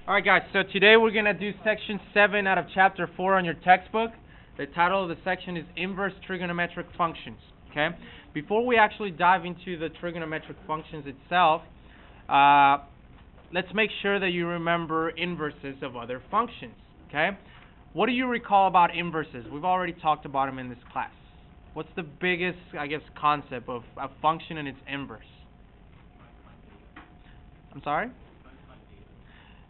Alright guys, so today we're going to do section 7 out of chapter 4 on your textbook. The title of the section is Inverse Trigonometric Functions. Okay. Before we actually dive into the trigonometric functions itself, let's make sure that you remember inverses of other functions. Okay. What do you recall about inverses? We've already talked about them in this class. What's the biggest, concept of a function and its inverse? I'm sorry?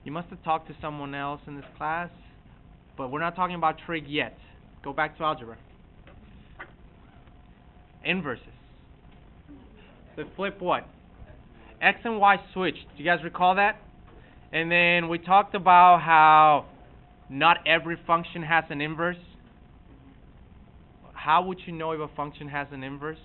You must have talked to someone else in this class, but we're not talking about trig yet. Go back to algebra. Inverses. They flip what? X and Y switched. Do you guys recall that? And then we talked about how not every function has an inverse. How would you know if a function has an inverse?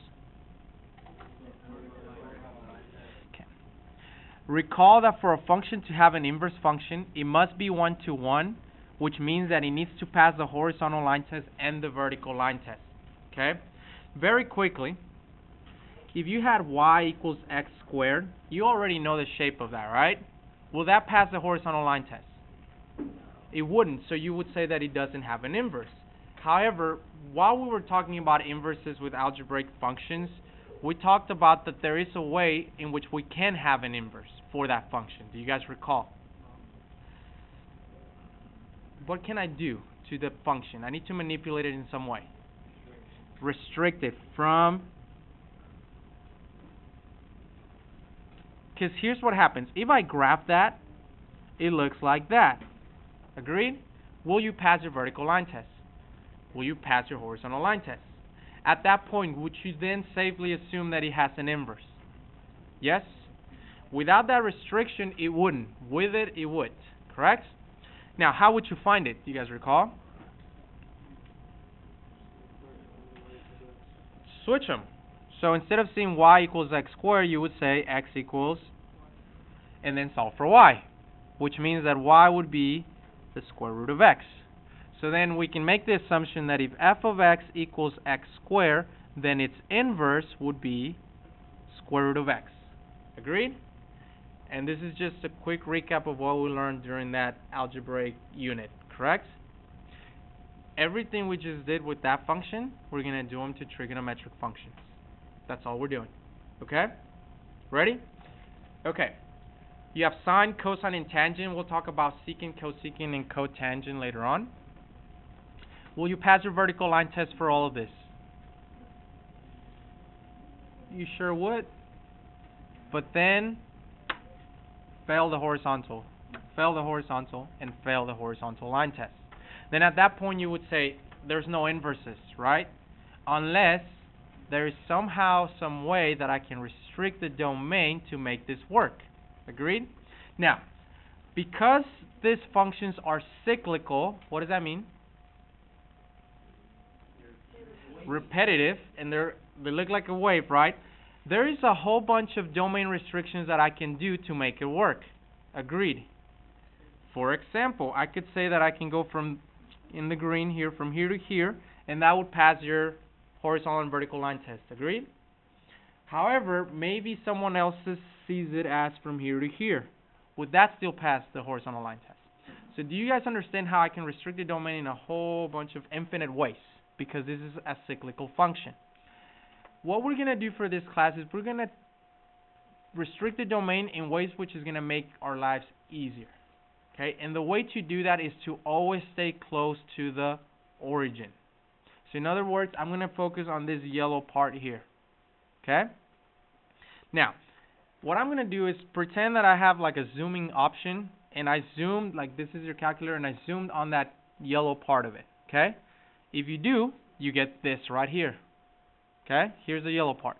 Recall that for a function to have an inverse function, it must be 1-to-1, which means that it needs to pass the horizontal line test and the vertical line test. Okay? Very quickly, if you had y equals x squared, you already know the shape of that, right? Will that pass the horizontal line test? It wouldn't, so you would say that it doesn't have an inverse. However, while we were talking about inverses with algebraic functions, we talked about that there is a way in which we can have an inverse for that function. Do you guys recall? What can I do to the function? I need to manipulate it in some way. Restrict it from... Because here's what happens. If I graph that, it looks like that. Agreed? Will you pass your vertical line test? Will you pass your horizontal line test? At that point, would you then safely assume that it has an inverse? Yes? Without that restriction, it wouldn't. With it, it would. Correct? Now, how would you find it? Do you guys recall? Switch them. So instead of saying y equals x squared, you would say x equals, and then solve for y, which means that y would be the square root of x. So then we can make the assumption that if f of x equals x squared, then its inverse would be square root of x. Agreed? And this is just a quick recap of what we learned during that algebraic unit, correct? Everything we just did with that function, we're going to do them to trigonometric functions. That's all we're doing. Okay? Ready? Okay. You have sine, cosine, and tangent. We'll talk about secant, cosecant, and cotangent later on. Will you pass your vertical line test for all of this? You sure would. But then, fail the horizontal, and fail the horizontal line test. Then at that point you would say, there's no inverses, right? Unless there is somehow, some way that I can restrict the domain to make this work. Agreed? Now, because these functions are cyclical, what does that mean? Repetitive, and they look like a wave, right? There is a whole bunch of domain restrictions that I can do to make it work. Agreed. For example, I could say that I can go from, in the green here, from here to here, and that would pass your horizontal and vertical line test. Agreed? However, maybe someone else sees it as from here to here. Would that still pass the horizontal line test? So do you guys understand how I can restrict the domain in a whole bunch of infinite ways? Because this is a cyclical function. What we're going to do for this class is we're going to restrict the domain in ways which is going to make our lives easier. Okay? And the way to do that is to always stay close to the origin. So in other words, I'm going to focus on this yellow part here. Okay? Now, what I'm going to do is pretend that I have like a zooming option, and I zoomed, like this is your calculator, and I zoomed on that yellow part of it. Okay? If you do, you get this right here. Okay? Here's the yellow part.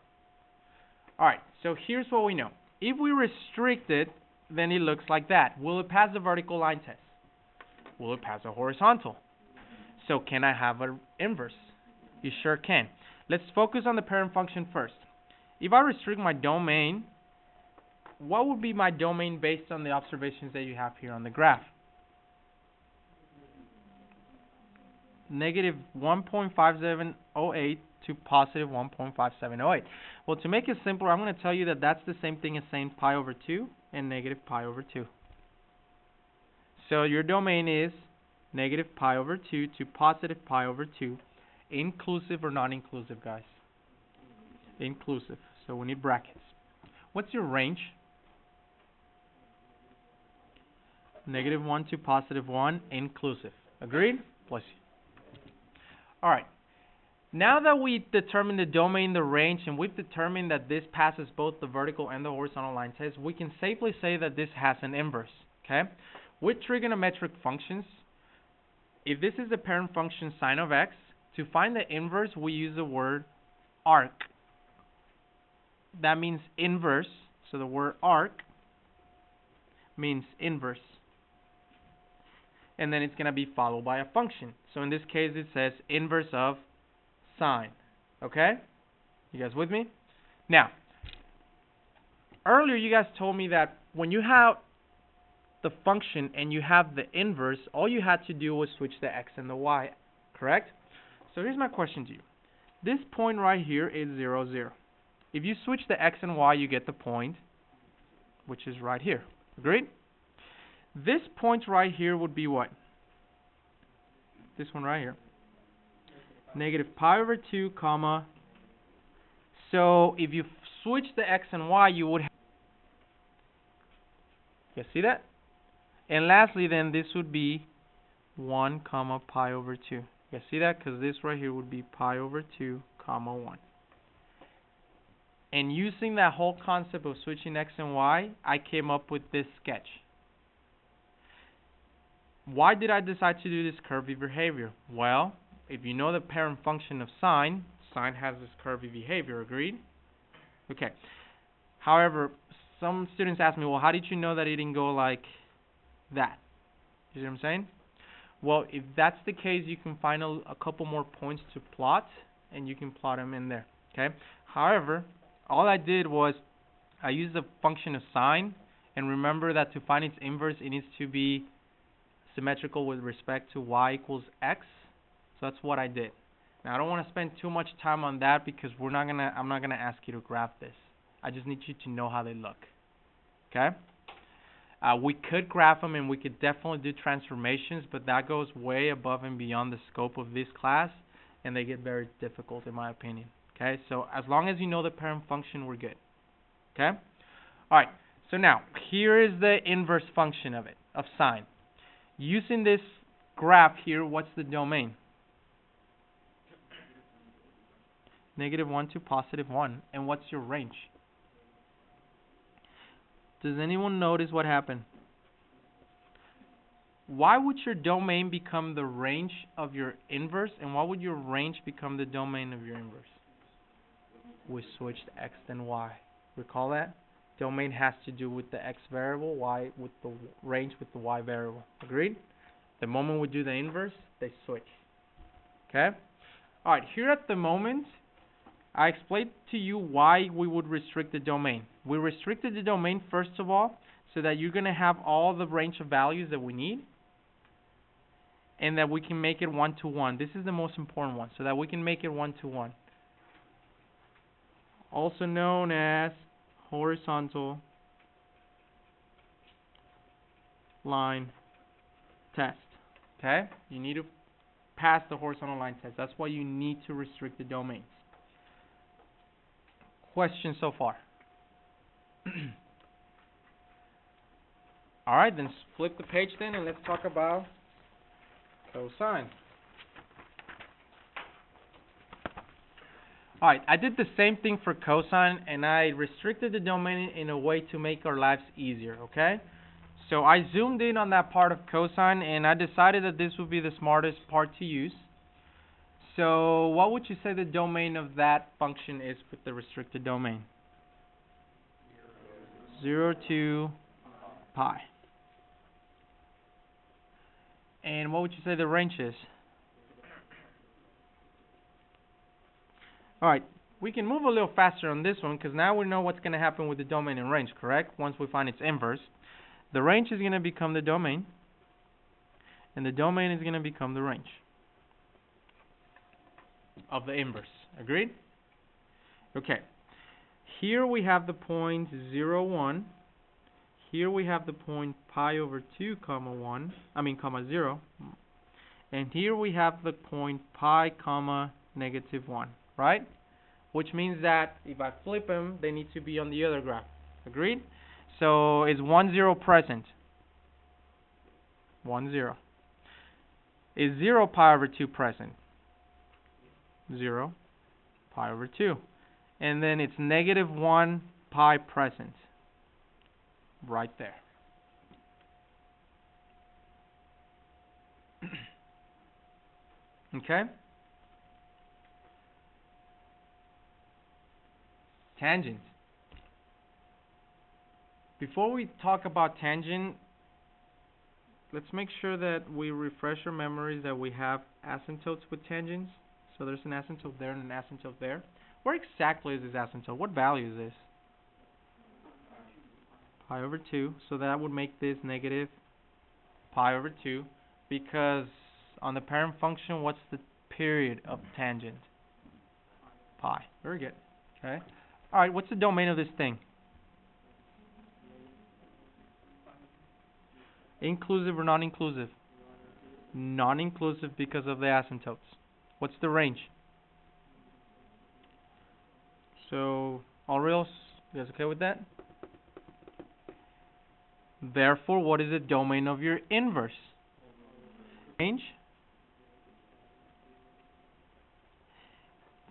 Alright, so here's what we know. If we restrict it, then it looks like that. Will it pass the vertical line test? Will it pass the horizontal? So can I have an inverse? You sure can. Let's focus on the parent function first. If I restrict my domain, what would be my domain based on the observations that you have here on the graph? Negative 1.5708 to positive 1.5708. Well, to make it simpler, I'm going to tell you that that's the same thing as saying pi over 2 and negative pi over 2. So your domain is negative pi over 2 to positive pi over 2. Inclusive or non-inclusive, guys? Inclusive. So we need brackets. What's your range? Negative 1 to positive 1, inclusive. Agreed? Bless you. All right. Now that we determined the domain, the range, and we've determined that this passes both the vertical and the horizontal line test, we can safely say that this has an inverse. Okay? With trigonometric functions, if this is the parent function sine of x, to find the inverse, we use the word arc. That means inverse. So the word arc means inverse. And then it's going to be followed by a function. So in this case, it says inverse of sine. Okay? You guys with me? Now, earlier you guys told me that when you have the function and you have the inverse, all you had to do was switch the x and the y. Correct? So here's my question to you. This point right here is 0, 0. If you switch the x and y, you get the point, which is right here. Agreed? This point right here would be what? This one right here. Negative pi over 2, comma. So if you switch the x and y, you would have... You see that? And lastly, then, this would be 1, comma, pi over 2. You see that? Because this right here would be pi over 2, comma, 1. And using that whole concept of switching x and y, I came up with this sketch. Why did I decide to do this curvy behavior? Well, if you know the parent function of sine, sine has this curvy behavior, agreed? Okay. However, some students ask me, well, how did you know that it didn't go like that? You see what I'm saying? Well, if that's the case, you can find a couple more points to plot, and you can plot them in there, okay? However, all I did was I used the function of sine, and remember that to find its inverse, it needs to be symmetrical with respect to y equals x. So that's what I did. Now I don't want to spend too much time on that because I'm not gonna ask you to graph this. I just need you to know how they look. Okay? We could graph them and we could definitely do transformations, but that goes way above and beyond the scope of this class, and they get very difficult in my opinion. Okay? So as long as you know the parent function, we're good. Okay? All right. So now here is the inverse function of it, of sine. Using this graph here, what's the domain? Negative 1 to positive 1. And what's your range? Does anyone notice what happened? Why would your domain become the range of your inverse, and why would your range become the domain of your inverse? We switched x and y. Recall that? Domain has to do with the x variable, y with the range with the y variable. Agreed? The moment we do the inverse, they switch. Okay? Alright, here at the moment, I explained to you why we would restrict the domain. We restricted the domain, first of all, so that you're going to have all the range of values that we need, and that we can make it 1-to-1. This is the most important one, so that we can make it 1-to-1. Also known as horizontal line test. Okay? You need to pass the horizontal line test. That's why you need to restrict the domains. Questions so far? Alright, then flip the page then and let's talk about cosine. Alright, I did the same thing for cosine, and I restricted the domain in a way to make our lives easier, okay? So I zoomed in on that part of cosine, and I decided that this would be the smartest part to use. So what would you say the domain of that function is with the restricted domain? 0 to pi. And what would you say the range is? Alright, we can move a little faster on this one because now we know what's going to happen with the domain and range, correct? Once we find its inverse. The range is going to become the domain, and the domain is going to become the range of the inverse. Agreed? Okay. Here we have the point 0, 1. here we have the point pi over 2 comma 1, comma 0, and here we have the point pi comma negative 1, right? Which means that if I flip them, they need to be on the other graph. Agreed? So is 1, 0 present? 1, 0. Is 0 pi over 2 present? 0 pi over 2. And then it's negative 1 pi present. Right there. Okay? Tangent. Before we talk about tangent, let's make sure that we refresh our memories that we have asymptotes with tangents. So there's an asymptote there and an asymptote there. Where exactly is this asymptote? What value is this? Pi over 2. So that would make this negative pi over 2, because on the parent function, what's the period of tangent? Pi. Very good. Okay. All right, what's the domain of this thing? Inclusive or non-inclusive? Non-inclusive because of the asymptotes. What's the range? So, all reals, you guys okay with that? Therefore, what is the domain of your inverse? Range?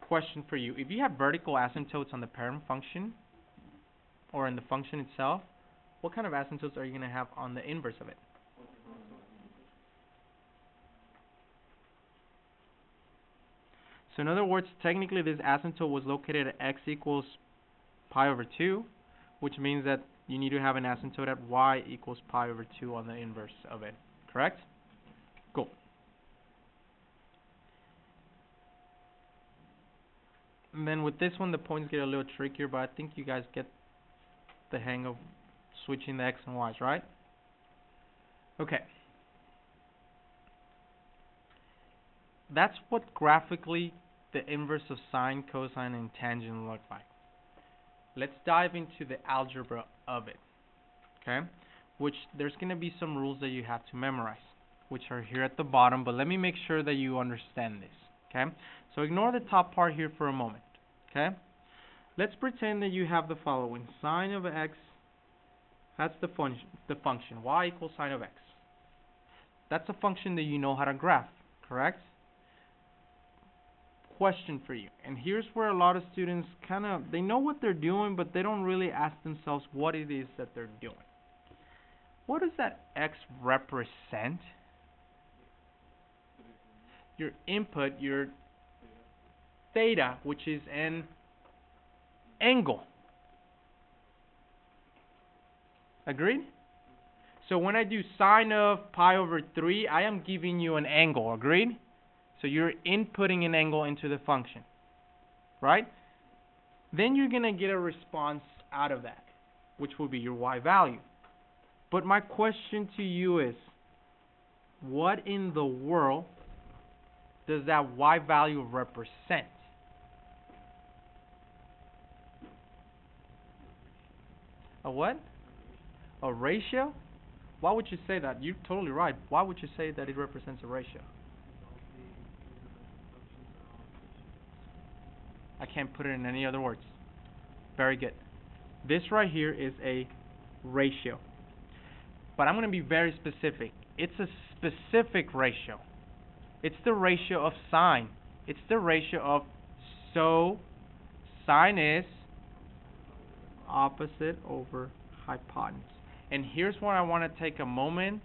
Question for you. If you have vertical asymptotes on the parent function, or in the function itself, what kind of asymptotes are you going to have on the inverse of it? So in other words, technically this asymptote was located at x equals pi over 2, which means that you need to have an asymptote at y equals pi over 2 on the inverse of it. Correct? Cool. And then with this one, the points get a little trickier, but I think you guys get the hang of switching the x and y's, right? Okay. That's what graphically the inverse of sine, cosine, and tangent look like. Let's dive into the algebra of it, okay? Which there's going to be some rules that you have to memorize, which are here at the bottom, but let me make sure that you understand this, okay? So ignore the top part here for a moment, okay? Let's pretend that you have the following. Sine of x, that's the function, y equals sine of x. That's a function that you know how to graph, correct? Question for you, and here's where a lot of students they know what they're doing, but they don't really ask themselves what it is that they're doing. What does that x represent? Your input, your theta, which is an angle. Agreed? So when I do sine of pi over 3, I am giving you an angle. Agreed? So you're inputting an angle into the function, right? Then you're going to get a response out of that, which will be your y value. But my question to you is, what in the world does that y value represent? A what? A ratio? Why would you say that? You're totally right. Why would you say that it represents a ratio? I can't put it in any other words. Very good. This right here is a ratio. But I'm going to be very specific. It's a specific ratio. It's the ratio of sine. It's the ratio of, so sine is opposite over hypotenuse. And here's where I want to take a moment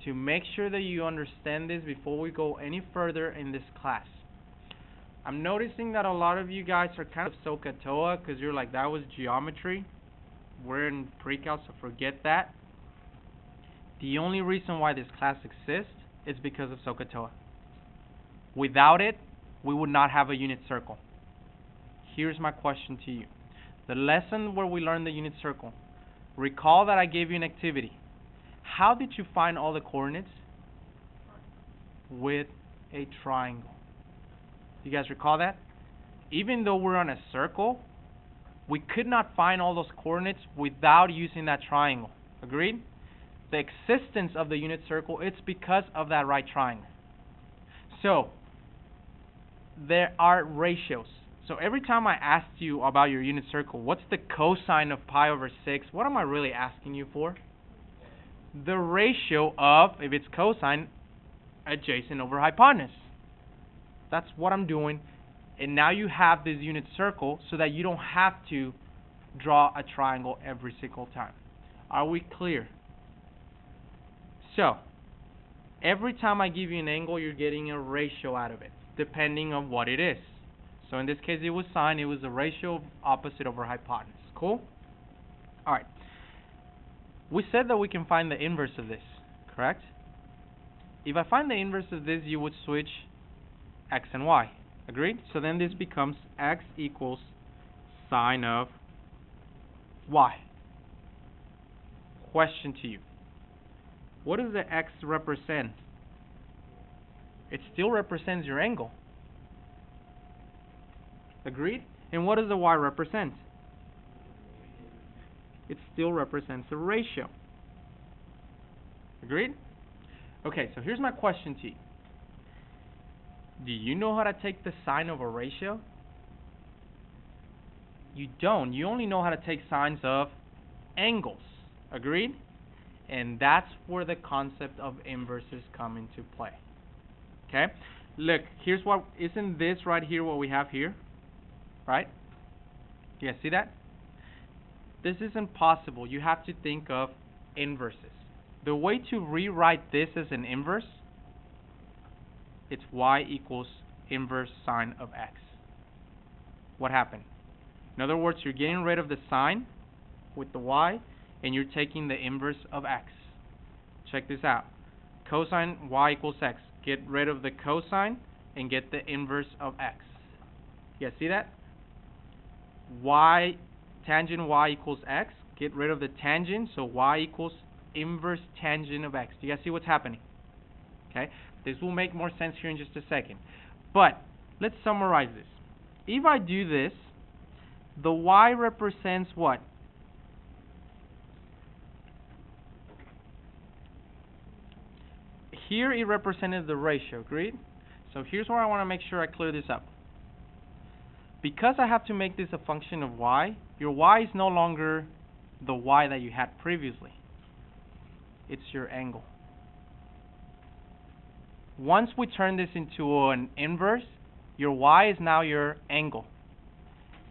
to make sure that you understand this before we go any further in this class. I'm noticing that a lot of you guys are kind of SOHCAHTOA because you're like, that was geometry. We're in pre-cal, so forget that. The only reason why this class exists is because of SOHCAHTOA. Without it, we would not have a unit circle. Here's my question to you. The lesson where we learned the unit circle, recall that I gave you an activity. How did you find all the coordinates? With a triangle. You guys recall that? Even though we're on a circle, we could not find all those coordinates without using that triangle. Agreed? The existence of the unit circle, it's because of that right triangle. So, there are ratios. So every time I asked you about your unit circle, what's the cosine of pi over 6? What am I really asking you for? The ratio of, if it's cosine, adjacent over hypotenuse. That's what I'm doing. And now you have this unit circle so that you don't have to draw a triangle every single time. Are we clear? So, every time I give you an angle, you're getting a ratio out of it, depending on what it is. So in this case, it was sine. It was a ratio of opposite over hypotenuse. Cool? All right. We said that we can find the inverse of this, correct? If I find the inverse of this, you would switch x and y. Agreed? So then this becomes x equals sine of y. Question to you. What does the x represent? It still represents your angle. Agreed? And what does the y represent? It still represents a ratio. Agreed? Okay, so here's my question to you. Do you know how to take the sine of a ratio? You don't. You only know how to take sines of angles. Agreed? And that's where the concept of inverses come into play. Okay? Look, here's what, isn't this right here what we have here? Right? Do you guys see that? This isn't possible. You have to think of inverses. The way to rewrite this as an inverse, it's y equals inverse sine of x. What happened? In other words, you're getting rid of the sine with the y, and you're taking the inverse of x. Check this out. Cosine y equals x. Get rid of the cosine and get the inverse of x. You guys see that? Y, tangent y equals x. Get rid of the tangent, so y equals inverse tangent of x. Do you guys see what's happening? Okay? This will make more sense here in just a second. But let's summarize this. If I do this, the y represents what? Here it represented the ratio, agreed? So here's where I want to make sure I clear this up. Because I have to make this a function of y, your y is no longer the y that you had previously. It's your angle. Once we turn this into an inverse, your y is now your angle.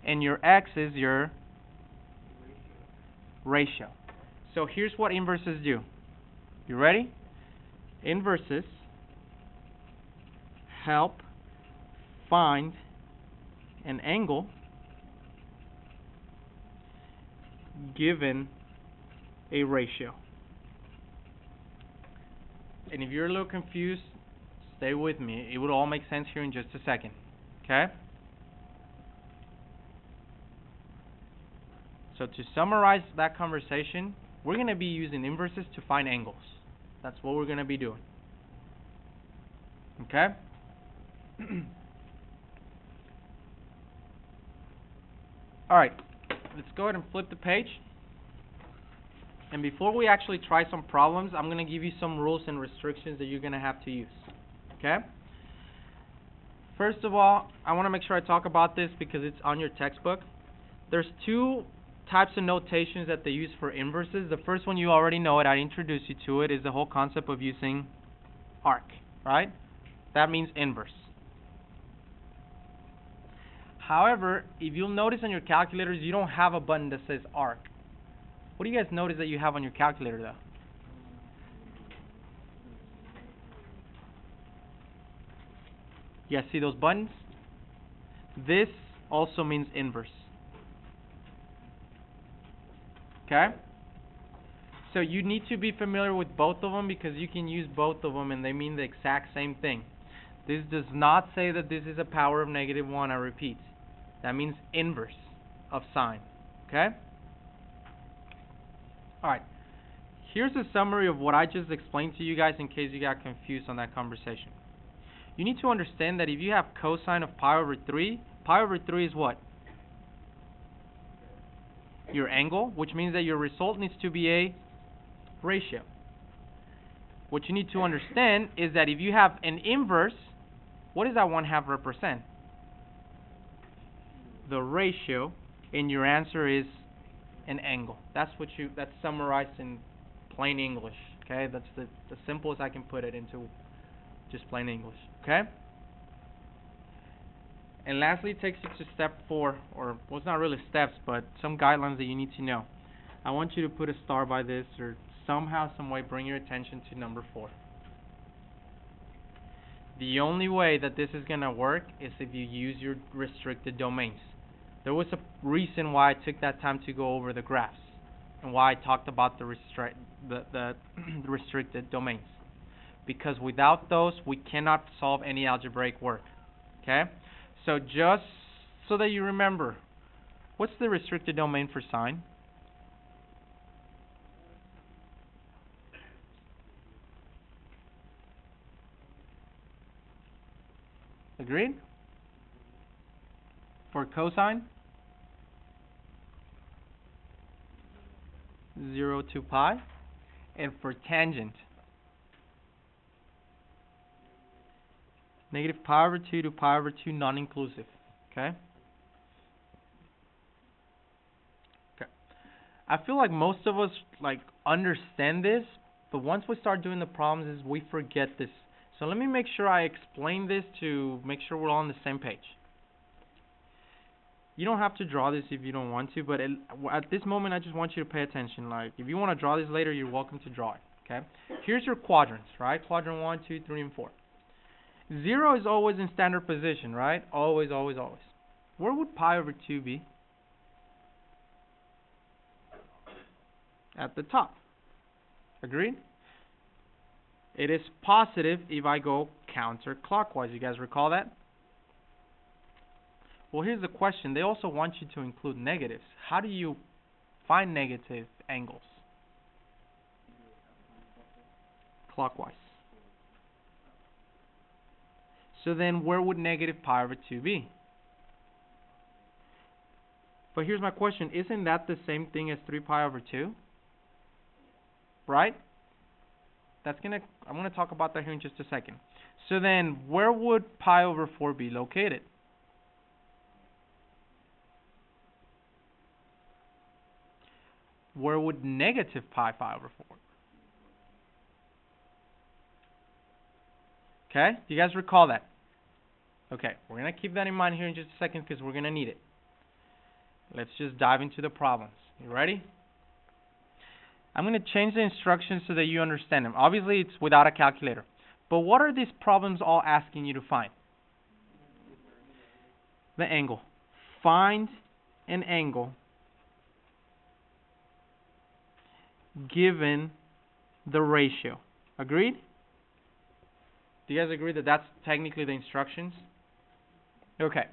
And your x is your ratio. So here's what inverses do. You ready? Inverses help find an angle given a ratio. And if you're a little confused, stay with me. It would all make sense here in just a second. Okay? So to summarize that conversation, we're going to be using inverses to find angles. That's what we're going to be doing. Okay? Alright, let's go ahead and flip the page. And before we actually try some problems, I'm going to give you some rules and restrictions that you're going to have to use. Okay? First of all, I want to make sure I talk about this because it's on your textbook. There's two types of notations that they use for inverses. The first one, you already know it. I introduced you to it. Is the whole concept of using arc, right? That means inverse. However, if you'll notice on your calculators, you don't have a button that says arc. What do you guys notice that you have on your calculator, though? You guys see those buttons? This also means inverse. Okay? So you need to be familiar with both of them because you can use both of them and they mean the exact same thing. This does not say that this is a power of -1, I repeat. That means inverse of sine. Okay? Alright. Here's a summary of what I just explained to you guys in case you got confused on that conversation. You need to understand that if you have cosine of pi over 3 is what? Your angle, which means that your result needs to be a ratio. What you need to understand is that if you have an inverse, what does that 1/2 represent? The ratio, and your answer is an angle. That's summarized in plain English. Okay, that's the simplest I can put it into just plain English. Okay. And lastly, it takes you to step 4, or well, it's not really steps, but some guidelines that you need to know. I want you to put a star by this, or somehow, some way, bring your attention to number 4. The only way that this is going to work is if you use your restricted domains. There was a reason why I took that time to go over the graphs and why I talked about the restricted domains. Because without those, we cannot solve any algebraic work. Okay? So just so that you remember, what's the restricted domain for sine? Agreed? For cosine? 0 to pi. And for tangent? Negative pi over 2 to pi over 2 non-inclusive. Okay? Okay. I feel like most of us understand this, but once we start doing the problems, we forget this. So let me make sure I explain this to make sure we're all on the same page. You don't have to draw this if you don't want to, but at this moment, I just want you to pay attention. If you want to draw this later, you're welcome to draw it. Okay? Here's your quadrants, right? Quadrant 1, 2, 3, and 4. 0 is always in standard position, right? Always, always, always. Where would pi over 2 be? At the top. Agreed? It is positive if I go counterclockwise. You guys recall that? Well, here's the question. They also want you to include negatives. How do you find negative angles? Clockwise. So then where would negative pi over 2 be? But here's my question. Isn't that the same thing as 3 pi over 2? Right? I'm going to talk about that here in just a second. So then where would pi over 4 be located? Where would negative pi over 4? Okay? Do you guys recall that? Okay, we're going to keep that in mind here in just a second because we're going to need it. Let's just dive into the problems. You ready? I'm going to change the instructions so that you understand them. Obviously, it's without a calculator. But what are these problems all asking you to find? The angle. Find an angle given the ratio. Agreed? Do you guys agree that that's technically the instructions? Okay.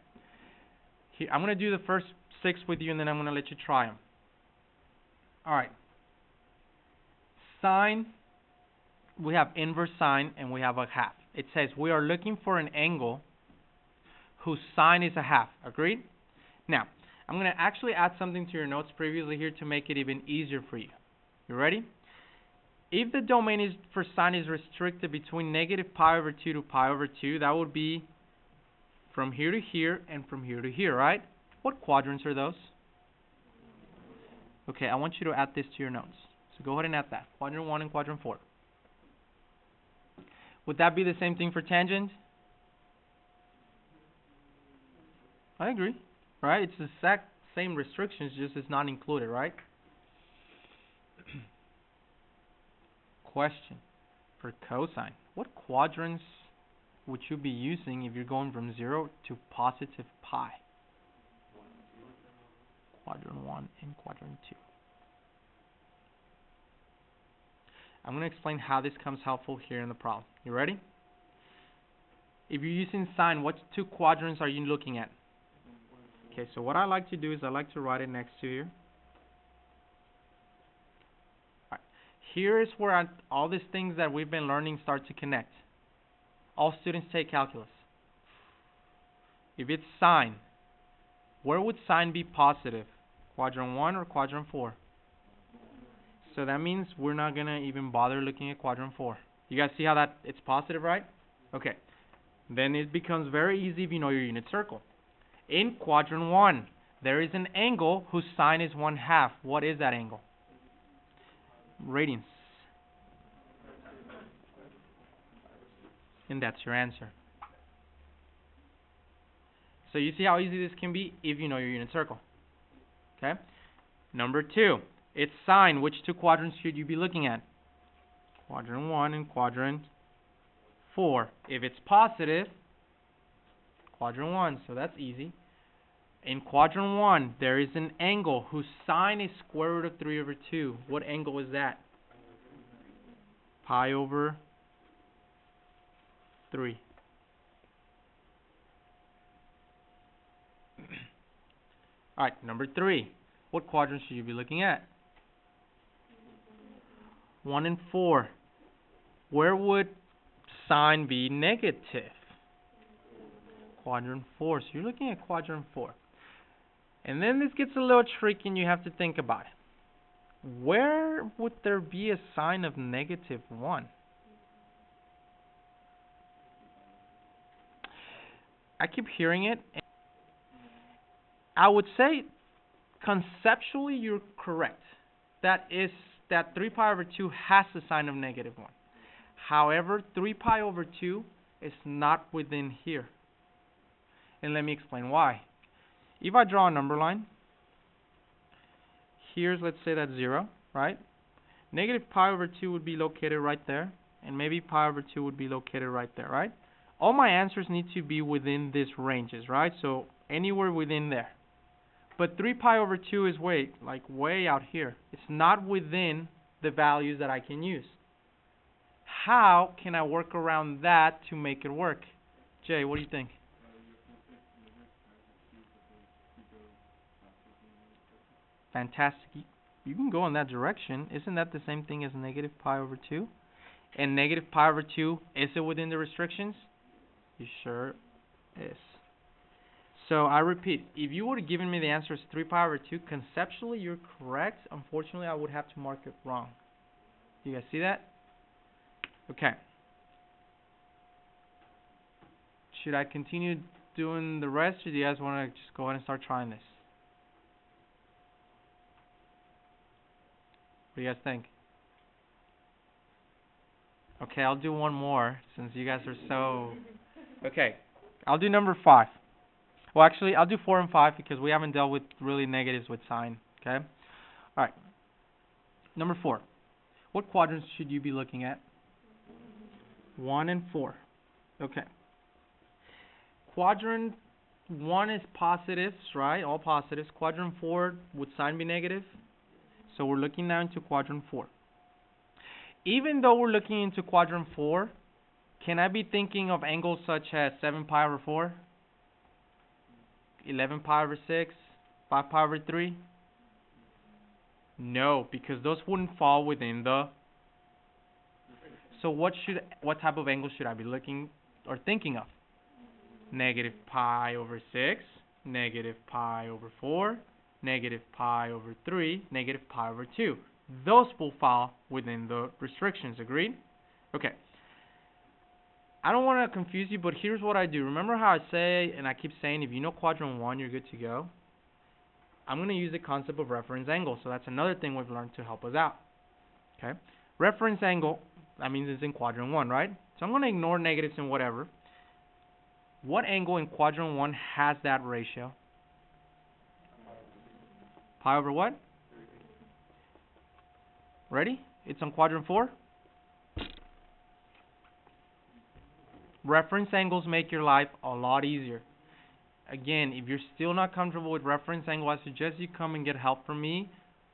Here, I'm going to do the first 6 with you, and then I'm going to let you try them. All right. Sine, we have inverse sine, and we have a half. It says we are looking for an angle whose sine is a half. Agreed? Now, I'm going to actually add something to your notes previously here to make it even easier for you. You ready? If the domain for sine is restricted between negative pi over 2 to pi over 2, that would be from here to here and from here to here, right? What quadrants are those? Okay, I want you to add this to your notes. So go ahead and add that. Quadrant 1 and quadrant 4. Would that be the same thing for tangent? I agree, right? It's the exact same restrictions, just it's not included, right? Question for cosine. What quadrants would you be using if you're going from 0 to positive pi? Quadrant 1 and quadrant 2. I'm going to explain how this comes helpful here in the problem. You ready? If you're using sine, what 2 quadrants are you looking at? Okay, so what I like to do is I like to write it next to here. All right. Here is where all these things that we've been learning start to connect. All students take calculus. If it's sine, where would sine be positive? Quadrant 1 or quadrant 4? So that means we're not going to even bother looking at quadrant 4. You guys see how that it's positive, right? Okay. Then it becomes very easy if you know your unit circle. In quadrant 1, there is an angle whose sine is 1/2. What is that angle? Radians. And that's your answer. So you see how easy this can be if you know your unit circle. Okay? Number 2, its sine. Which two quadrants should you be looking at? Quadrant 1 and quadrant 4. If it's positive, quadrant 1, so that's easy. In quadrant 1, there is an angle whose sine is square root of 3/2. What angle is that? Pi over 3. Alright, number 3. What quadrant should you be looking at? 1 and 4. Where would sine be negative? Quadrant 4. So you're looking at quadrant 4. And then this gets a little tricky and you have to think about it. Where would there be a sine of -1? I keep hearing it. I would say conceptually you're correct. That 3 pi over 2 has a sine of -1. However, 3 pi over 2 is not within here. And let me explain why. If I draw a number line, here's, let's say that's 0, right? Negative pi over 2 would be located right there, and maybe pi over 2 would be located right there, right? All my answers need to be within these ranges, right? So anywhere within there. But 3 pi over 2 is way out here. It's not within the values that I can use. How can I work around that to make it work? Jay, what do you think? Fantastic. You can go in that direction. Isn't that the same thing as negative pi over 2? And negative pi over 2, is it within the restrictions? It sure is. So I repeat, if you would have given me the answer as 3 pi over 2, conceptually you're correct. Unfortunately, I would have to mark it wrong. Do you guys see that? Okay. Should I continue doing the rest, or do you guys want to just go ahead and start trying this? What do you guys think? Okay, I'll do one more since you guys are so... Okay, I'll do number 5. Well, actually, I'll do 4 and 5 because we haven't dealt with really negatives with sine. Okay? Alright. Number 4. What quadrants should you be looking at? 1 and 4. Okay. Quadrant 1 is positives, right? All positives. Quadrant 4, would sine be negative? So we're looking now into quadrant 4. Even though we're looking into quadrant 4, can I be thinking of angles such as 7 pi over 4? 11 pi over 6? 5 pi over 3? No, because those wouldn't fall within the... So what type of angle should I be looking or thinking of? Negative pi over 6, negative pi over 4, negative pi over 3, negative pi over 2. Those will fall within the restrictions, agreed? Okay. I don't want to confuse you, but here's what I do. Remember how I say, and I keep saying, if you know quadrant 1, you're good to go? I'm going to use the concept of reference angle, so that's another thing we've learned to help us out. Okay? Reference angle, that means it's in quadrant 1, right? So I'm going to ignore negatives and whatever. What angle in quadrant 1 has that ratio? Pi over what? Ready? It's on quadrant 4. Reference angles make your life a lot easier. Again, if you're still not comfortable with reference angle, I suggest you come and get help from me.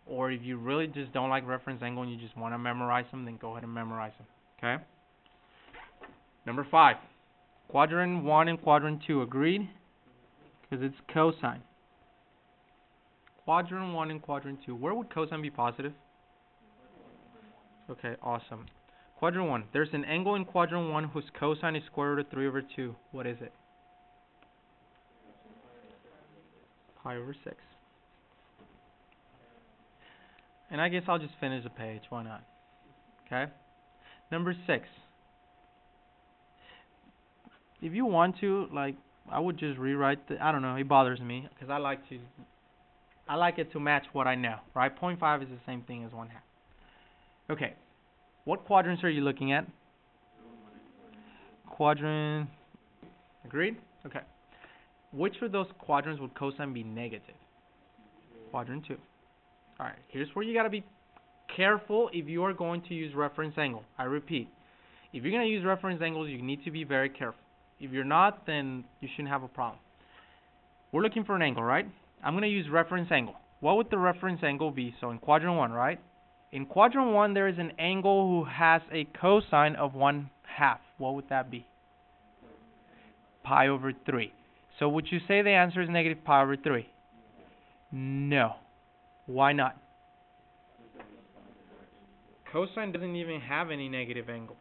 Or if you really just don't like reference angle and you just want to memorize them, then go ahead and memorize them. Okay? Number 5. Quadrant 1 and quadrant 2. Agreed? Because it's cosine. Quadrant 1 and quadrant 2. Where would cosine be positive? Okay, awesome. Quadrant 1. There's an angle in quadrant 1 whose cosine is square root of 3 over 2. What is it? Pi over 6. And I guess I'll just finish the page. Why not? Okay. Number 6. If you want to, like, I would just rewrite the, I don't know, it bothers me because I like it to match what I know, right? 0.5 is the same thing as 1/2. Okay. What quadrants are you looking at? Quadrant. Agreed? Okay. Which of those quadrants would cosine be negative? Quadrant 2. Alright, here's where you got to be careful if you are going to use reference angle. I repeat, if you're going to use reference angles, you need to be very careful. If you're not, then you shouldn't have a problem. We're looking for an angle, right? I'm going to use reference angle. What would the reference angle be? So in quadrant 1, right? In quadrant 1, there is an angle who has a cosine of 1/2. What would that be? Pi over 3. So would you say the answer is negative pi over 3? No. Why not? Cosine doesn't even have any negative angles.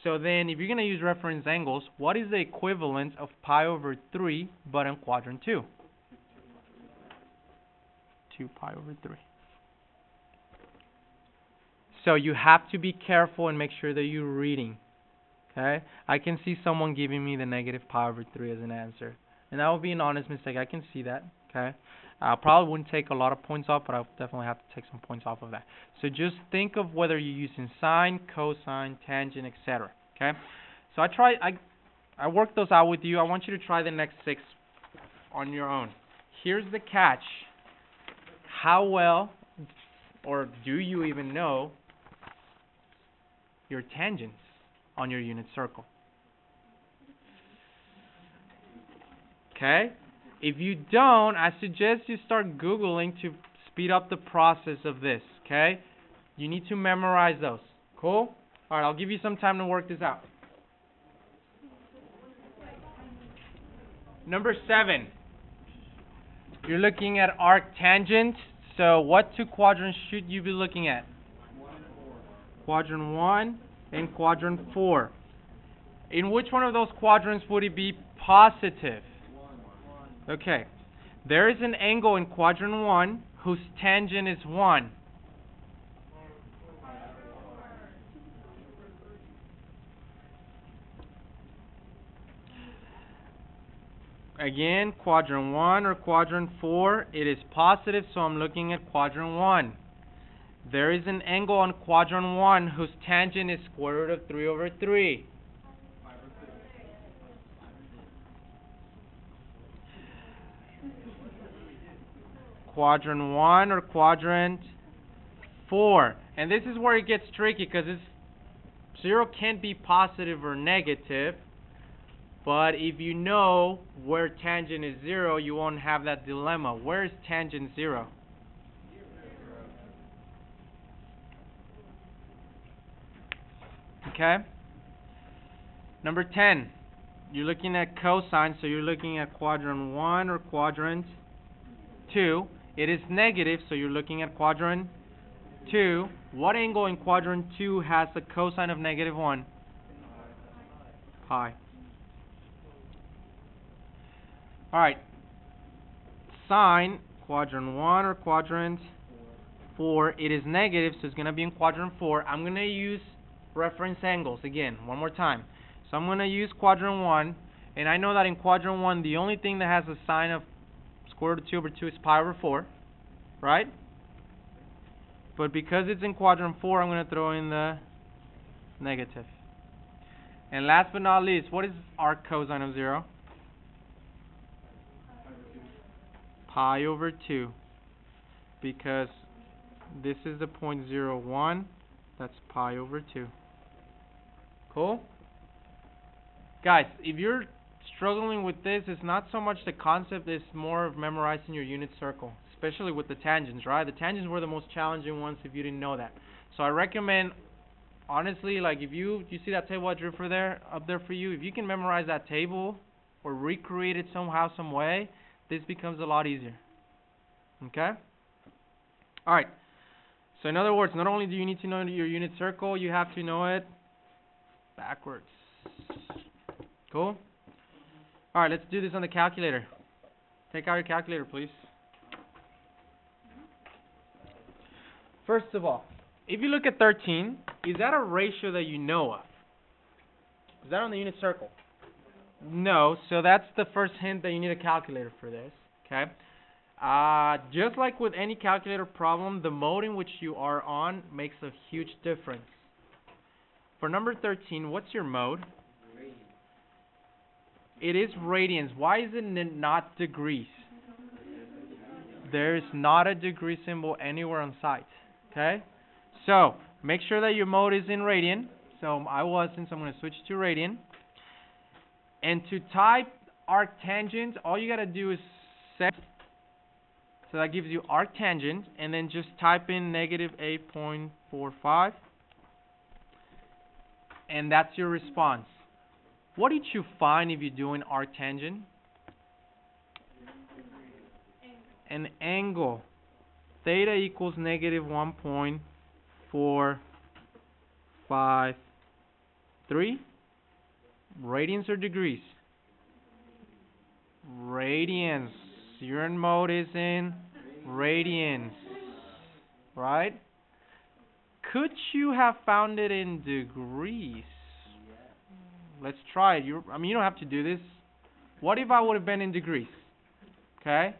So then, if you're going to use reference angles, what is the equivalent of pi over 3 but in quadrant 2? 2 pi over 3. So you have to be careful and make sure that you're reading. Okay? I can see someone giving me the negative pi over 3 as an answer. And that would be an honest mistake. I can see that. Okay? I probably wouldn't take a lot of points off, but I'll definitely have to take some points off of that. So just think of whether you're using sine, cosine, tangent, etc. Okay? So I worked those out with you. I want you to try the next 6 on your own. Here's the catch. How well, or do you even know, your tangents on your unit circle? Okay? If you don't, I suggest you start Googling to speed up the process of this. Okay? You need to memorize those. Cool? Alright, I'll give you some time to work this out. Number 7. You're looking at arctangent. So what 2 quadrants should you be looking at? Quadrant 1 and quadrant 4. In which one of those quadrants would it be positive? Okay. There is an angle in quadrant 1 whose tangent is 1. Again, quadrant 1 or quadrant 4, it is positive, so I'm looking at quadrant 1. There is an angle on quadrant 1 whose tangent is square root of 3 over 3. Quadrant 1 or quadrant 4. And this is where it gets tricky because 0 can't be positive or negative. But if you know where tangent is 0, you won't have that dilemma. Where is tangent 0? Okay. Number 10. You're looking at cosine, so you're looking at quadrant 1 or quadrant 2. It is negative, so you're looking at quadrant 2. What angle in quadrant 2 has a cosine of negative 1? Pi. Alright. Sine, quadrant 1 or quadrant 4. It is negative, so it's going to be in quadrant 4. I'm going to use reference angles again, one more time. So I'm going to use quadrant 1, and I know that in quadrant 1, the only thing that has a sine of square root of 2 over 2 is pi over 4, right? But because it's in quadrant 4, I'm going to throw in the negative. And last but not least, what is arc cosine of 0? Pi over 2. Because this is the point 0, 1. That's pi over 2. Cool? Guys, if you're struggling with this, it's not so much the concept, it's more of memorizing your unit circle. Especially with the tangents, right? The tangents were the most challenging ones if you didn't know that. So I recommend, honestly, like if you see that table I drew for there, up there for you, if you can memorize that table or recreate it somehow, some way, this becomes a lot easier. Okay? Alright. So in other words, not only do you need to know your unit circle, you have to know it backwards. Cool? Alright, let's do this on the calculator. Take out your calculator, please. First of all, if you look at 13, is that a ratio that you know of? Is that on the unit circle? No, so that's the first hint that you need a calculator for this, okay? Just like with any calculator problem, the mode in which you are on makes a huge difference. For number 13, what's your mode? It is radians. Why is it not degrees? There's not a degree symbol anywhere on site, okay? So, make sure that your mode is in radian. So, I wasn't, so I'm going to switch to radian. And to type arctangent, all you got to do is set. So, that gives you arctangent, and then just type in negative 8.45. And that's your response. What did you find if you're doing arctangent? An angle. Theta equals negative 1.453. Radians or degrees? Radians. Your mode is in radians. Right? Could you have found it in degrees? Let's try it. You don't have to do this. What if I would have been in degrees? Okay?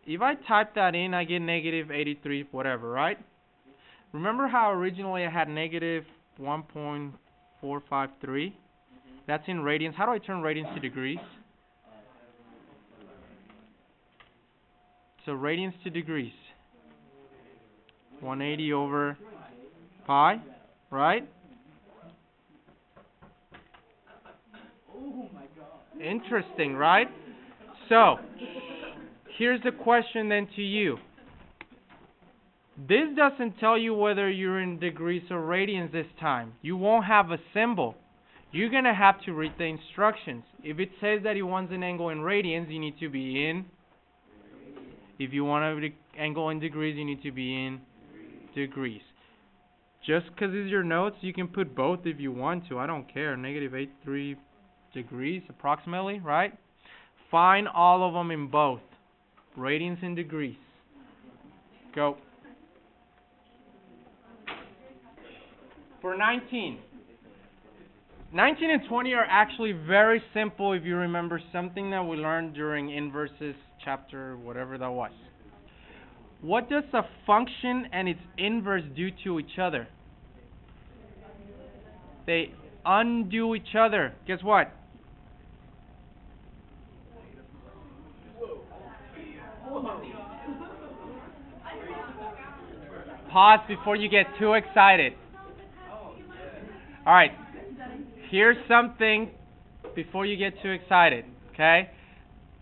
If I type that in, I get negative 83, whatever, right? Remember how originally I had negative 1.453? That's in radians. How do I turn radians to degrees? So radians to degrees. 180 over pi, right? Interesting, right? So, here's the question then to you. This doesn't tell you whether you're in degrees or radians this time. You won't have a symbol. You're going to have to read the instructions. If it says that it wants an angle in radians, you need to be in. If you want an angle in degrees, you need to be in degrees. Just because it's your notes, you can put both if you want to. I don't care. Negative 83 degrees approximately, right? Find all of them in both. Radians and degrees. Go. For 19. 19 and 20 are actually very simple if you remember something that we learned during inverses chapter, whatever that was. What does a function and its inverse do to each other? They undo each other. Guess what? Pause before you get too excited. Alright. Here's something before you get too excited. Okay?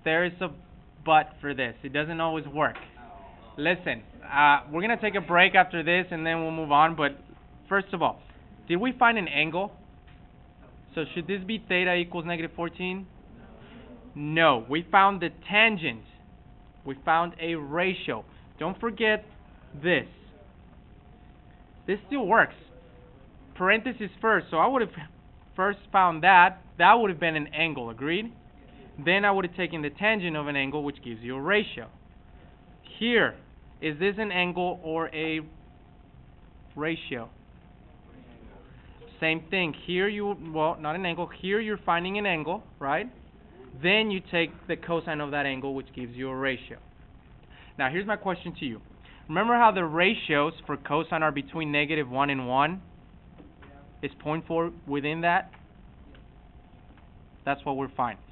There is a but for this. It doesn't always work. Listen, we're going to take a break after this and then we'll move on. But first of all, did we find an angle? So should this be theta equals negative 14? No. We found the tangent. We found a ratio. Don't forget this. This still works. Parentheses first. So I would have first found that. That would have been an angle. Agreed? Then I would have taken the tangent of an angle, which gives you a ratio. Here, is this an angle or a ratio? Same thing. Here not an angle. Here you're finding an angle, right? Then you take the cosine of that angle, which gives you a ratio. Now, here's my question to you. Remember how the ratios for cosine are between negative 1 and 1? Is 0.4 within that? That's what we're finding.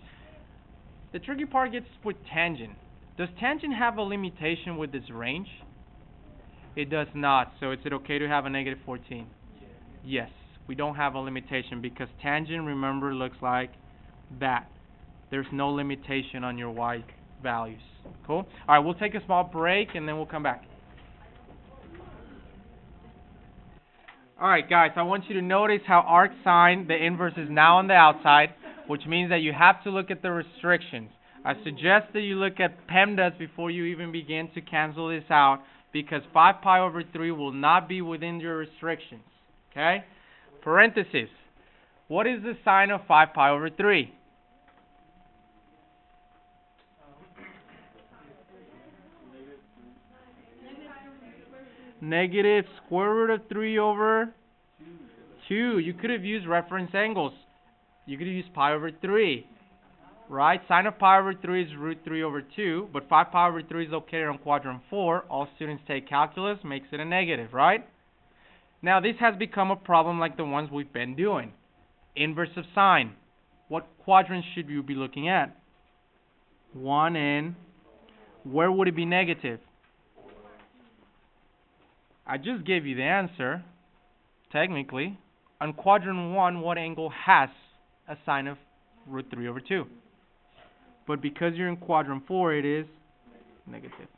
The tricky part gets with tangent. Does tangent have a limitation with this range? It does not. So is it okay to have a negative 14? Yes. We don't have a limitation because tangent, remember, looks like that. There's no limitation on your y values. Cool? All right, we'll take a small break and then we'll come back. All right, guys, I want you to notice how arcsine, the inverse, is now on the outside, which means that you have to look at the restrictions. I suggest that you look at PEMDAS before you even begin to cancel this out because 5 pi over 3 will not be within your restrictions. Okay? Parentheses. What is the sign of 5 pi over 3? Negative square root of 3 over 2. You could have used reference angles. You could have used pi over 3. Right? Sine of pi over 3 is root 3 over 2. But 5 pi over 3 is located on quadrant 4. All students take calculus. Makes it a negative, right? Now, this has become a problem like the ones we've been doing. Inverse of sine. What quadrant should you be looking at? 1 and where would it be negative? I just gave you the answer, technically. On quadrant 1, what angle has a sine of root 3 over 2? But because you're in quadrant 4, it is negative.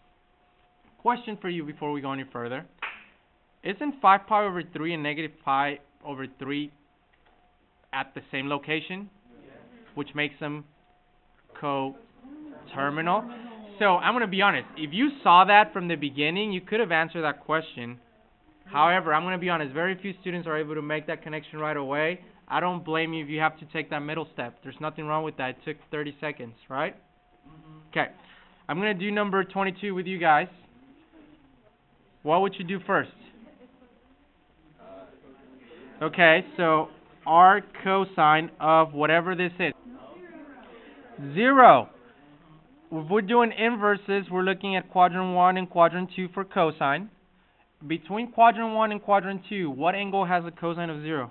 Question for you before we go any further. Isn't 5 pi over 3 and negative pi over 3 at the same location? Yes. Which makes them coterminal. So I'm going to be honest. If you saw that from the beginning, you could have answered that question. However, I'm going to be honest. Very few students are able to make that connection right away. I don't blame you if you have to take that middle step. There's nothing wrong with that. It took 30 seconds, right? Okay. I'm going to do number 22 with you guys. What would you do first? Okay, so arc cosine of whatever this is. 0. If we're doing inverses, we're looking at quadrant 1 and quadrant 2 for cosine. Between quadrant 1 and quadrant 2, what angle has a cosine of 0?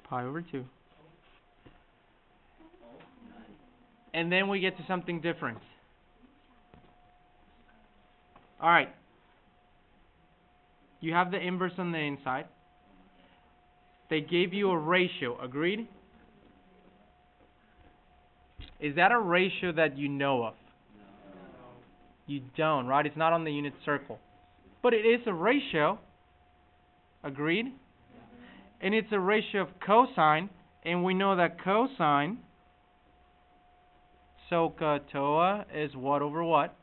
Pi over 2. And then we get to something different. Alright. You have the inverse on the inside. They gave you a ratio. Agreed? Is that a ratio that you know of? You don't, right? It's not on the unit circle. But it is a ratio. Agreed? And it's a ratio of cosine. And we know that cosine, SOHCAHTOA, is what over what?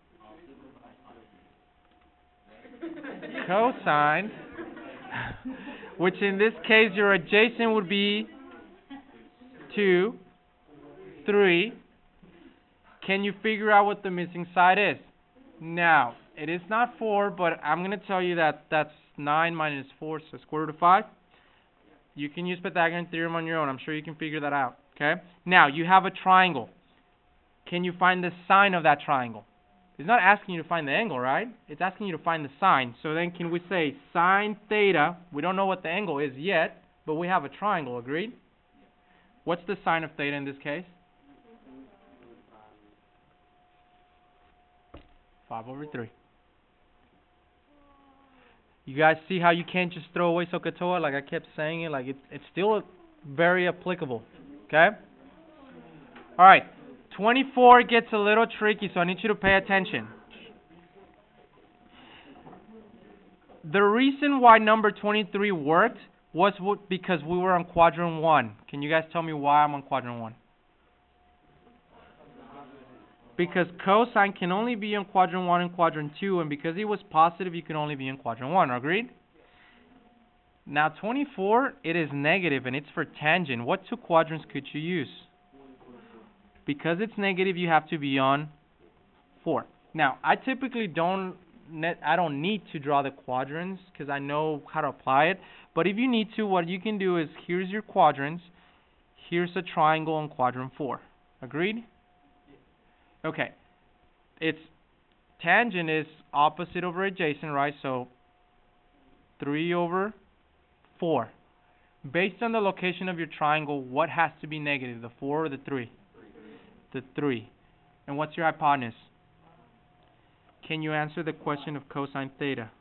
Cosine, which in this case your adjacent would be 2, 3. Can you figure out what the missing side is? Now, it is not 4, but I'm going to tell you that that's 9 minus 4, so square root of 5. You can use Pythagorean theorem on your own. I'm sure you can figure that out. Okay? Now, you have a triangle. Can you find the sine of that triangle? It's not asking you to find the angle, right? It's asking you to find the sine. So then can we say sine theta? We don't know what the angle is yet, but we have a triangle, agreed? What's the sine of theta in this case? 5 over 3. You guys see how you can't just throw away SOHCAHTOA? Like I kept saying it, like it's still very applicable. Okay? Alright. 24 gets a little tricky, so I need you to pay attention. The reason why number 23 worked was because we were on quadrant 1. Can you guys tell me why I'm on quadrant 1? Because cosine can only be in quadrant 1 and quadrant 2, and because it was positive, you can only be in quadrant 1. Agreed? Now 24, it is negative, and it's for tangent. What two quadrants could you use? Because it's negative, you have to be on 4. Now, I typically don't need to draw the quadrants because I know how to apply it. But if you need to, what you can do is, here's your quadrants. Here's a triangle on quadrant 4. Agreed? Okay. Its tangent is opposite over adjacent, right? So 3 over 4. Based on the location of your triangle, what has to be negative, the 4 or the 3? The 3. And what's your hypotenuse? Can you answer the question of cosine theta?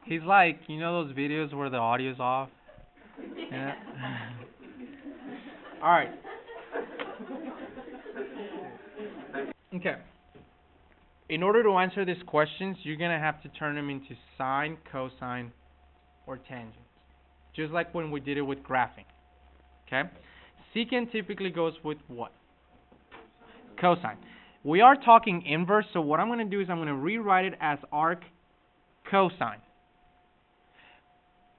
He's like, you know those videos where the audio's off? Yeah. Alright. Okay. In order to answer these questions, you're going to have to turn them into sine, cosine, or tangent. Just like when we did it with graphing. Okay? Secant typically goes with what? Cosine. We are talking inverse, so what I'm going to do is I'm going to rewrite it as arc cosine.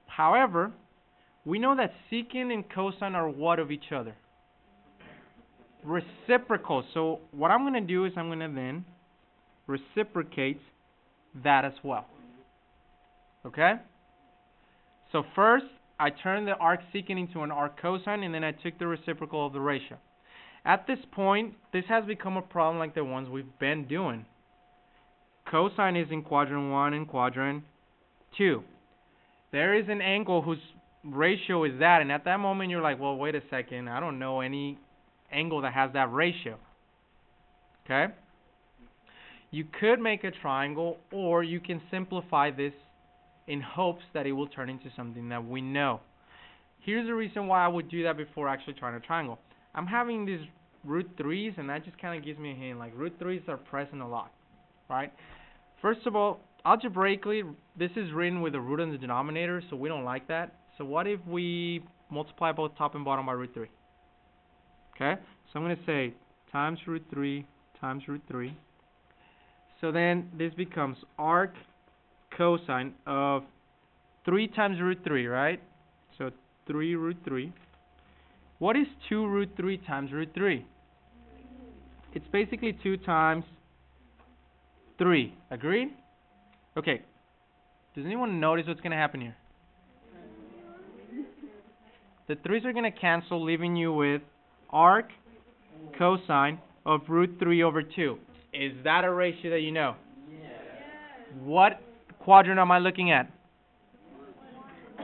However, We know that secant and cosine are what of each other? Reciprocal. So what I'm going to do is I'm going to then reciprocate that as well. Okay? So first, I turned the arc secant into an arc cosine, and then I took the reciprocal of the ratio. At this point, this has become a problem like the ones we've been doing. Cosine is in quadrant 1 and quadrant 2. There is an angle whose ratio is that, and at that moment you're like, well, wait a second, I don't know any angle that has that ratio. Okay? You could make a triangle, or you can simplify this in hopes that it will turn into something that we know. Here's the reason why I would do that before actually trying a triangle. I'm having these root 3's, and that just kind of gives me a hint. Like, root 3's are present a lot, right? First of all, algebraically, this is written with a root in the denominator, so we don't like that. So what if we multiply both top and bottom by root 3? Okay? So I'm going to say times root 3 times root 3. So then this becomes arc cosine of 3 times root 3, right? So 3 root 3. What is 2 root 3 times root 3? It's basically 2 times 3. Agreed? Okay. Does anyone notice what's going to happen here? The 3's are going to cancel, leaving you with arc cosine of root 3 over 2. Is that a ratio that you know? Yes. What quadrant am I looking at?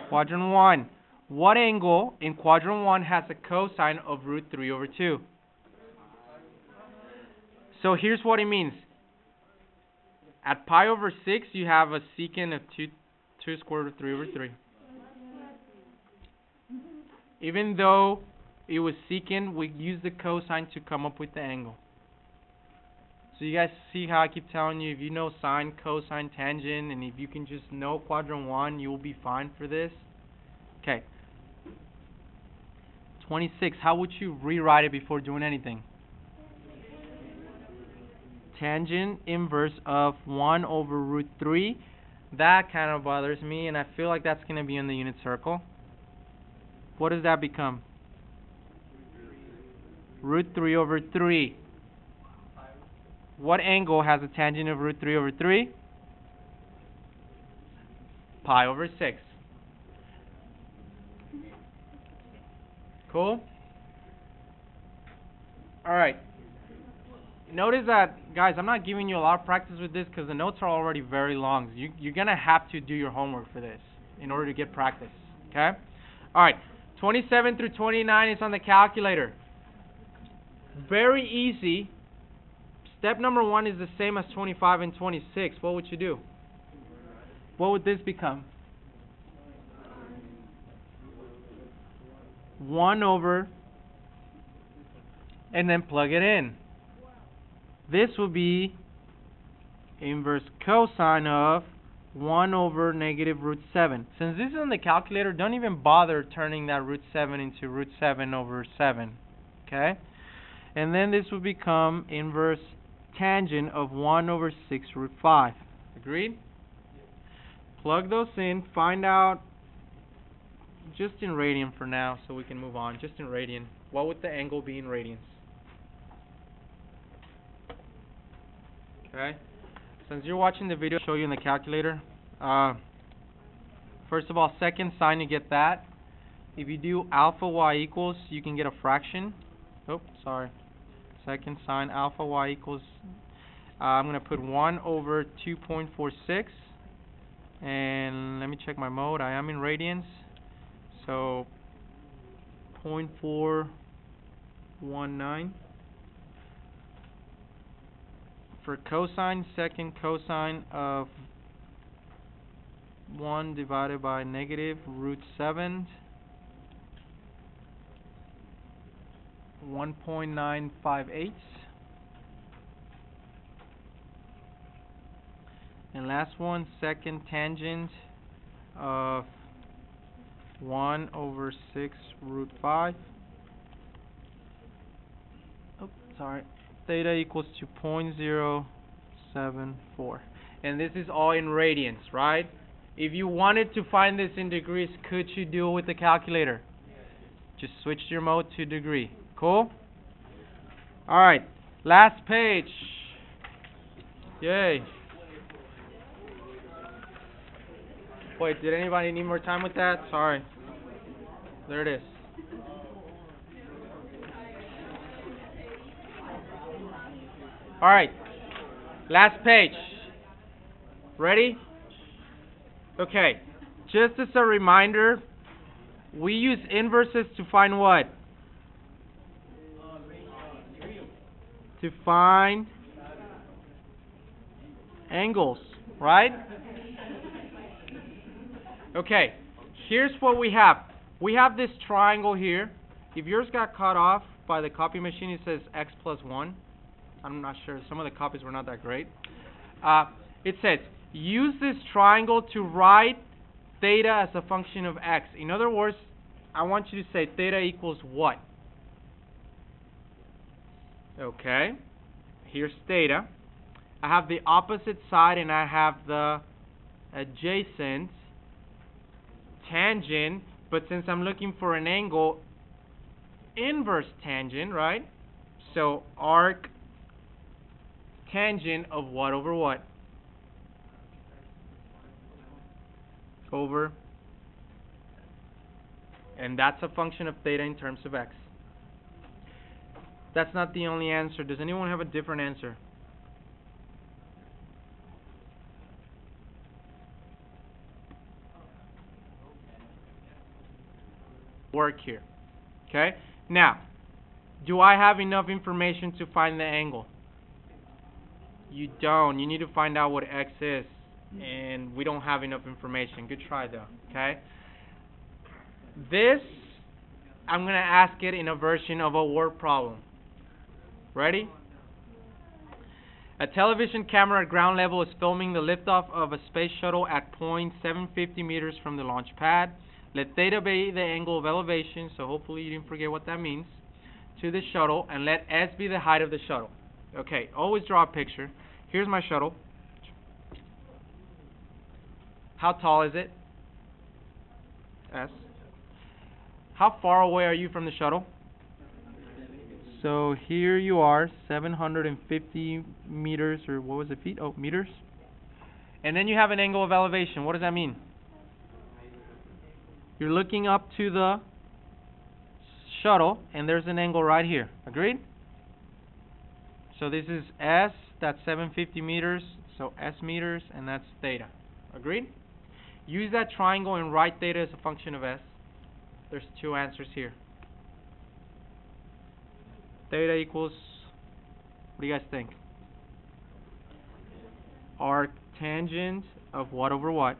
Quadrant 1. What angle in quadrant 1 has a cosine of root 3 over 2? So here's what it means. At pi over 6, you have a secant of 2 square root of 3 over 3. Even though it was secant, we use the cosine to come up with the angle. So you guys see how I keep telling you, if you know sine, cosine, tangent, and if you can just know quadrant 1, you will be fine for this. Okay. 26, how would you rewrite it before doing anything? Tangent inverse of 1 over root 3. That kind of bothers me, and I feel like that's going to be in the unit circle. What does that become? Root 3 over 3. What angle has a tangent of root 3 over 3? Pi over 6. Cool? Alright. Notice that, guys, I'm not giving you a lot of practice with this because the notes are already very long. You're going to have to do your homework for this in order to get practice. Okay? Alright. 27 through 29 is on the calculator. Very easy. Step number 1 is the same as 25 and 26. What would you do? What would this become? 1 over, and then plug it in. This will be inverse cosine of 1 over negative root 7. Since this is on the calculator, don't even bother turning that root 7 into root 7 over 7. Okay? And then this will become inverse tangent of 1 over 6 root 5. Agreed? Plug those in. Find out, just in radian for now, so we can move on. Just in radian. What would the angle be in radians? Okay? Since you're watching the video, I'll show you in the calculator. First of all, second sign, you get that. If you do alpha y equals, you can get a fraction. Oh, sorry. Second sign, alpha y equals, I'm going to put 1 over 2.46. And let me check my mode. I am in radians. So, 0.419. For cosine, second cosine of 1 divided by negative root 7. 1.958. And last one, second tangent of 1 over 6 root 5. Oh, sorry. Theta equals to 0.074. And this is all in radians, right? If you wanted to find this in degrees, could you do it with the calculator? Just switch your mode to degree. Cool? Alright, last page. Yay. Wait, did anybody need more time with that? Sorry. There it is. Alright, last page. Ready? Okay, just as a reminder, we use inverses to find what? To find angles, right? Okay, here's what we have. We have this triangle here. If yours got cut off by the copy machine, it says x plus 1. I'm not sure. Some of the copies were not that great. It says, use this triangle to write theta as a function of x. In other words, I want you to say theta equals what? Okay. Here's theta. I have the opposite side and I have the adjacent tangent. But since I'm looking for an angle, inverse tangent, right? So arctangent of what over what? Over. And that's a function of theta in terms of x. That's not the only answer. Does anyone have a different answer? Work here. Okay? Now, do I have enough information to find the angle? You don't. You need to find out what x is. And we don't have enough information. Good try though. Okay? This, I'm going to ask it in a version of a word problem. Ready? A television camera at ground level is filming the liftoff of a space shuttle at point 750 meters from the launch pad. Let theta be the angle of elevation, so hopefully you didn't forget what that means, to the shuttle, and let s be the height of the shuttle. Okay, always draw a picture. Here's my shuttle. How tall is it? S. How far away are you from the shuttle? So here you are, 750 meters, or what was it, feet? Oh, meters. And then you have an angle of elevation. What does that mean? You're looking up to the shuttle, and there's an angle right here. Agreed? So this is S, that's 750 meters, so S meters, and that's theta. Agreed? Use that triangle and write theta as a function of S. There's two answers here. Theta equals, what do you guys think? Arctangent of what over what?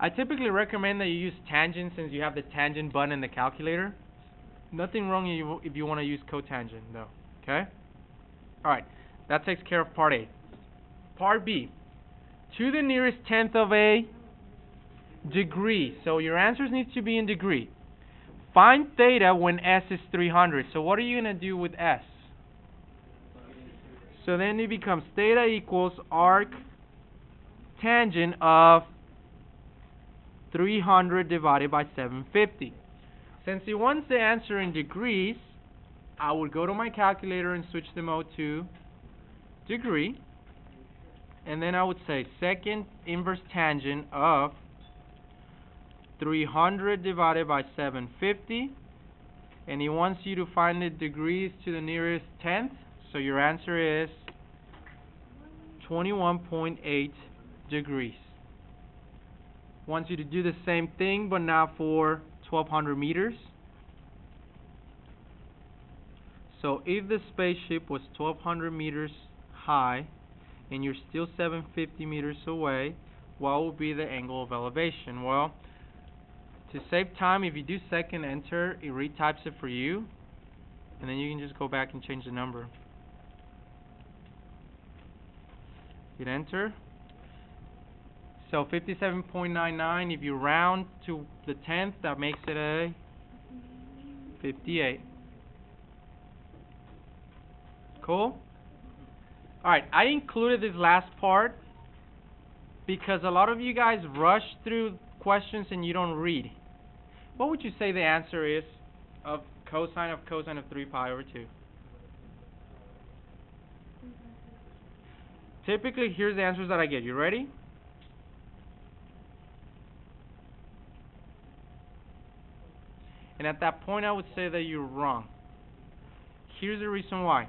I typically recommend that you use tangent since you have the tangent button in the calculator. Nothing wrong if you want to use cotangent though. Okay? Alright, that takes care of part A. Part B. To the nearest tenth of a degree. So your answers need to be in degree. Find theta when S is 300. So what are you going to do with S? So then it becomes theta equals arctangent of 300 divided by 750. Since he wants the answer in degrees, I would go to my calculator and switch the mode to degree. And then I would say second inverse tangent of 300 divided by 750. And he wants you to find the degrees to the nearest tenth. So your answer is 21.8 degrees. Wants you to do the same thing, but now for 1200 meters. So if the spaceship was 1200 meters high and you're still 750 meters away, what would be the angle of elevation? Well, to save time, if you do second enter, it retypes it for you, and then you can just go back and change the number. Hit enter. So 57.99, if you round to the tenth, that makes it a 58. Cool? Alright, I included this last part because a lot of you guys rush through questions and you don't read. What would you say the answer is of cosine of 3 pi over 2? Typically, here's the answers that I get. You ready? And at that point, I would say that you're wrong. Here's the reason why.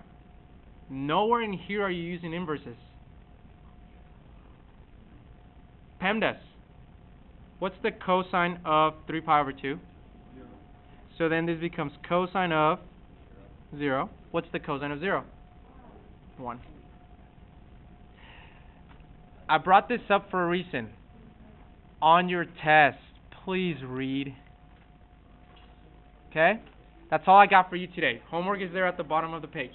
Nowhere in here are you using inverses. PEMDAS. What's the cosine of 3 pi over 2? 0. So then this becomes cosine of 0. What's the cosine of 0? 1. I brought this up for a reason. On your test, please read. Okay? That's all I got for you today. Homework is there at the bottom of the page.